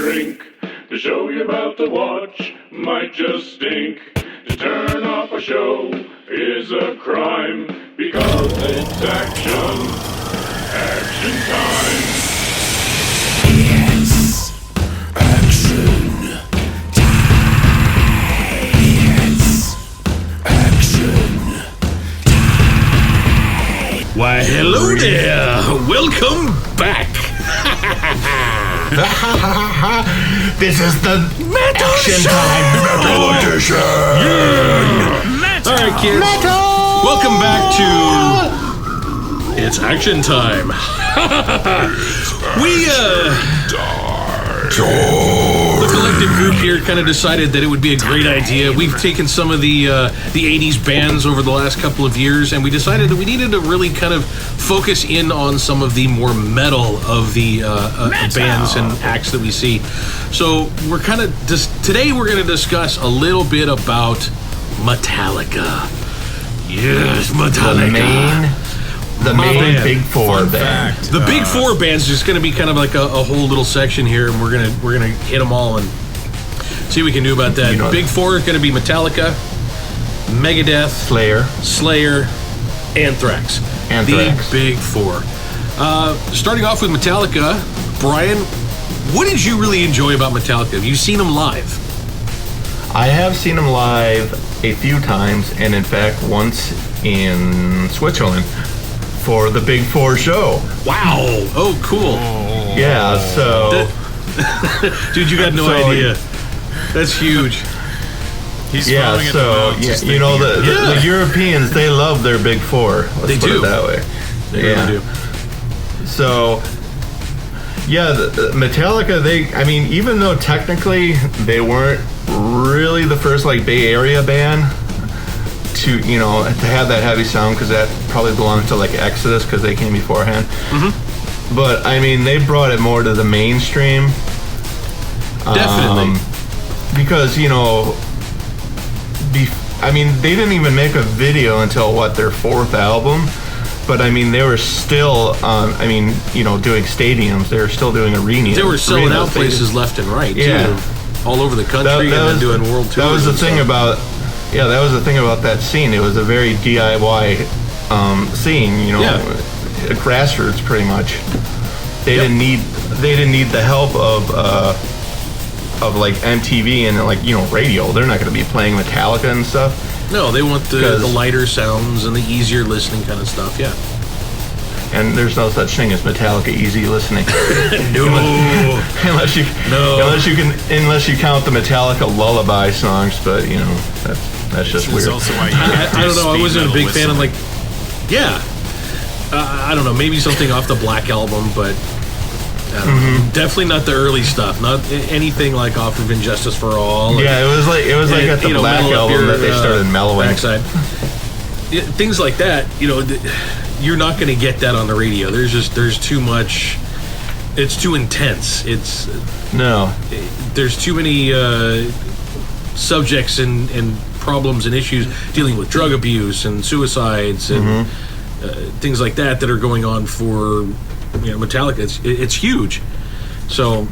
drink. The show you're about to watch might just stink. To turn off a show is a crime because it's action time. It's action time. It's action time. Why, hello there. Welcome back. This is the action time metal edition. All right, kids. Metal. Welcome back to It's Action Time. The collective group here kind of decided that it would be a great idea. We've taken some of the 80s bands over the last couple of years, and we decided that we needed to really kind of focus in on some of the more metal of the bands and acts that we see. So we're kind of today we're going to discuss a little bit about Metallica. Yes, Metallica. The main Big Four band. The Big Four band's just going to be kind of like a whole little section here, and we're gonna hit them all and see what we can do about that. Big Four is going to be Metallica, Megadeth, Slayer, Anthrax. The Big Four. Starting off with Metallica, Brian, what did you really enjoy about Metallica? Have you seen them live? I have seen them live a few times, and in fact once in Switzerland for the Big Four show. Wow. Oh, cool. Yeah, so... Dude, you got no idea. That's huge. He's you know, the Europeans, they love their Big Four. Let's put it that way. They really do. So, yeah, Metallica, even though technically they weren't really the first, Bay Area band to have that heavy sound, because that probably belongs to, Exodus, because they came beforehand. Mm-hmm. But, they brought it more to the mainstream. Definitely. Because, they didn't even make a video until, their fourth album. But, they were still, doing stadiums. They were still doing arenas. They were selling out places left and right, too. All over the country, and then doing world tours. That was the thing about... Yeah, that was the thing about that scene. It was a very DIY scene, grassroots pretty much. They didn't need the help of MTV and radio. They're not going to be playing Metallica and stuff. No, they want the lighter sounds and the easier listening kind of stuff. Yeah. And there's no such thing as Metallica easy listening. unless you count the Metallica lullaby songs, but that's just weird. Also why I don't know. I wasn't a big fan. I'm like, I don't know. Maybe something off the Black album, but I don't know. Definitely not the early stuff. Not anything like off of Injustice for All. Yeah, it was like at the Black album that they started mellowing. Things like that. You're not going to get that on the radio. There's too much. It's too intense. There's too many subjects and problems and issues dealing with drug abuse and suicides and things like that are going on for Metallica. It's huge. So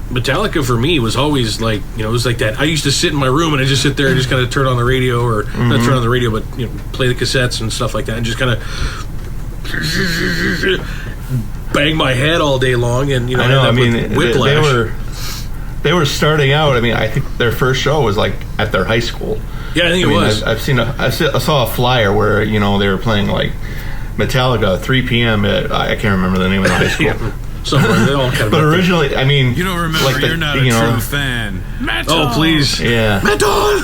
Metallica for me was always it was like that. I used to sit in my room and I just sit there and just kind of turn on the radio, or not turn on the radio, but play the cassettes and stuff like that, and just kind of bang my head all day long, and whiplash. They were starting out. I think their first show was at their high school. Yeah, I think it was. I saw a flyer where they were playing Metallica 3 p.m. at I can't remember the name of the high school. Somewhere they all kind of. But originally, you don't remember. You're not a true fan. Metal. Oh please, yeah. Metal.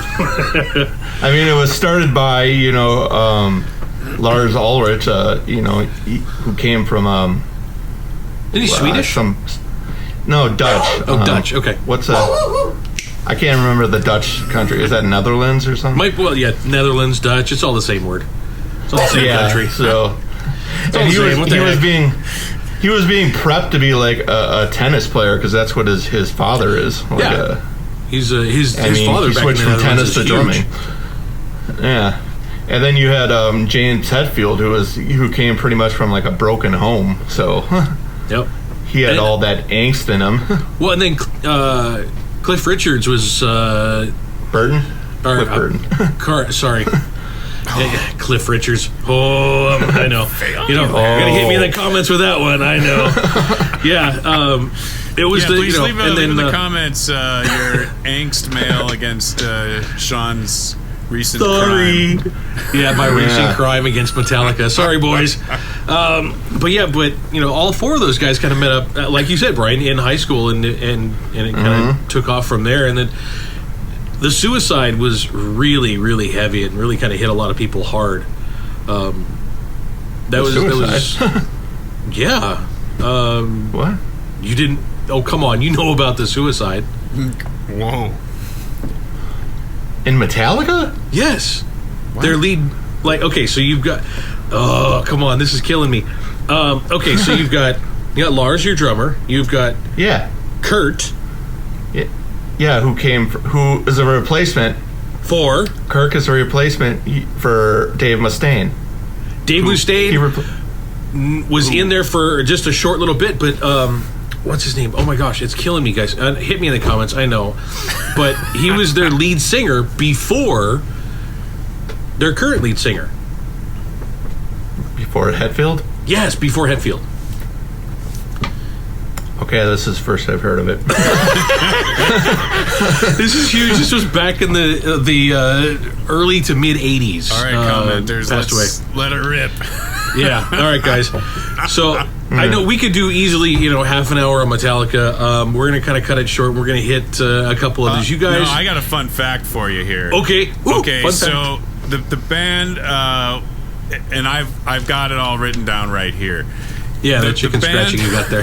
It was started by Lars Ulrich, who came from Is he Swedish? No, Dutch. Dutch. Okay. What's I can't remember the Dutch country. Is that Netherlands or something? Netherlands, Dutch. It's all the same word. It's all the same country. So, he was being prepped to be a tennis player, because that's what his father is. His father. He switched from tennis to drumming. Yeah. And then you had James Hetfield, who came pretty much from a broken home. So, yep. he had all that angst in him. Well, and then Cliff Richards was Burton? Or, Cliff Burton. Sorry. Cliff Richards. Oh, I know. You're gonna hit me in the comments with that one. I know. Yeah. It was please leave in the comments your angst mail against Sean's recent crime. Yeah, my recent crime against Metallica. Sorry, boys. But all four of those guys kind of met up, like you said, Brian, in high school, and it kind of took off from there, and then. The suicide was really, really heavy and really kind of hit a lot of people hard. That was yeah. What? You didn't? Oh, come on! You know about the suicide? Whoa! In Metallica? Yes. What? Their lead, so you've got. Oh, come on! This is killing me. Okay, so you got Lars, your drummer. You've got Kurt. Yeah, who is a replacement for Kirk is a replacement for Dave Mustaine. Dave Mustaine was in there for just a short little bit, but what's his name? Oh my gosh, it's killing me, guys. Hit me in the comments, I know. But he was their lead singer before their current lead singer. Before Hetfield? Yes, before Hetfield. Okay, this is first I've heard of it. This is huge. This was back in the early to mid 80s. All right, commenters, let's let it rip. Yeah. All right, guys. So I know we could do easily, half an hour on Metallica. We're going to kind of cut it short. We're going to hit a couple of these. You guys. No, I got a fun fact for you here. Okay. Okay. So the band, and I've got it all written down right here. Yeah, the chicken scratching you got there.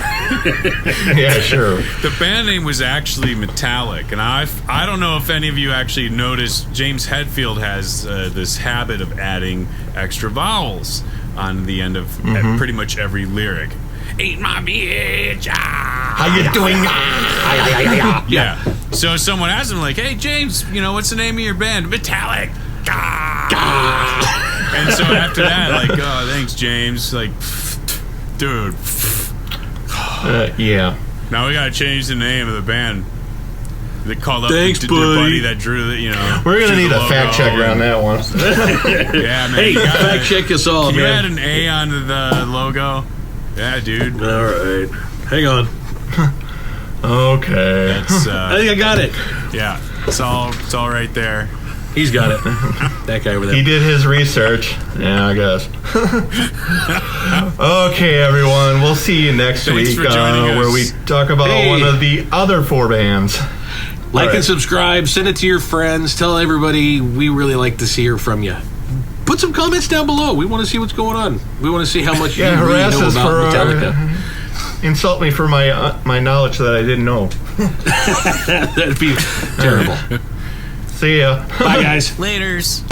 Yeah, sure. The band name was actually Metallic, and I don't know if any of you actually noticed James Hetfield has this habit of adding extra vowels on the end of pretty much every lyric. Eat my bitch. How you doing? Yeah. So someone asked him, like, hey, James, what's the name of your band? Metallic. And so after that, like, oh, thanks, James. Like, dude. Yeah. Now we gotta change the name of the band. They called up Thanks, your buddy that drew the, We're gonna need a fact check around that one. Yeah, man. Hey, fact check us all, can man. You add an A onto the logo? Yeah, dude. All right. Hang on. Okay. I think I got it. Yeah. It's all right there. He's got it. That guy over there. He did his research. Yeah, I guess. Okay, everyone. We'll see you next week where we talk about one of the other four bands. Like and subscribe. Send it to your friends. Tell everybody we really like to hear from you. Put some comments down below. We want to see what's going on. We want to see how much you really know about Metallica. Insult me for my knowledge that I didn't know. That'd be terrible. See ya. Bye, guys. Laters.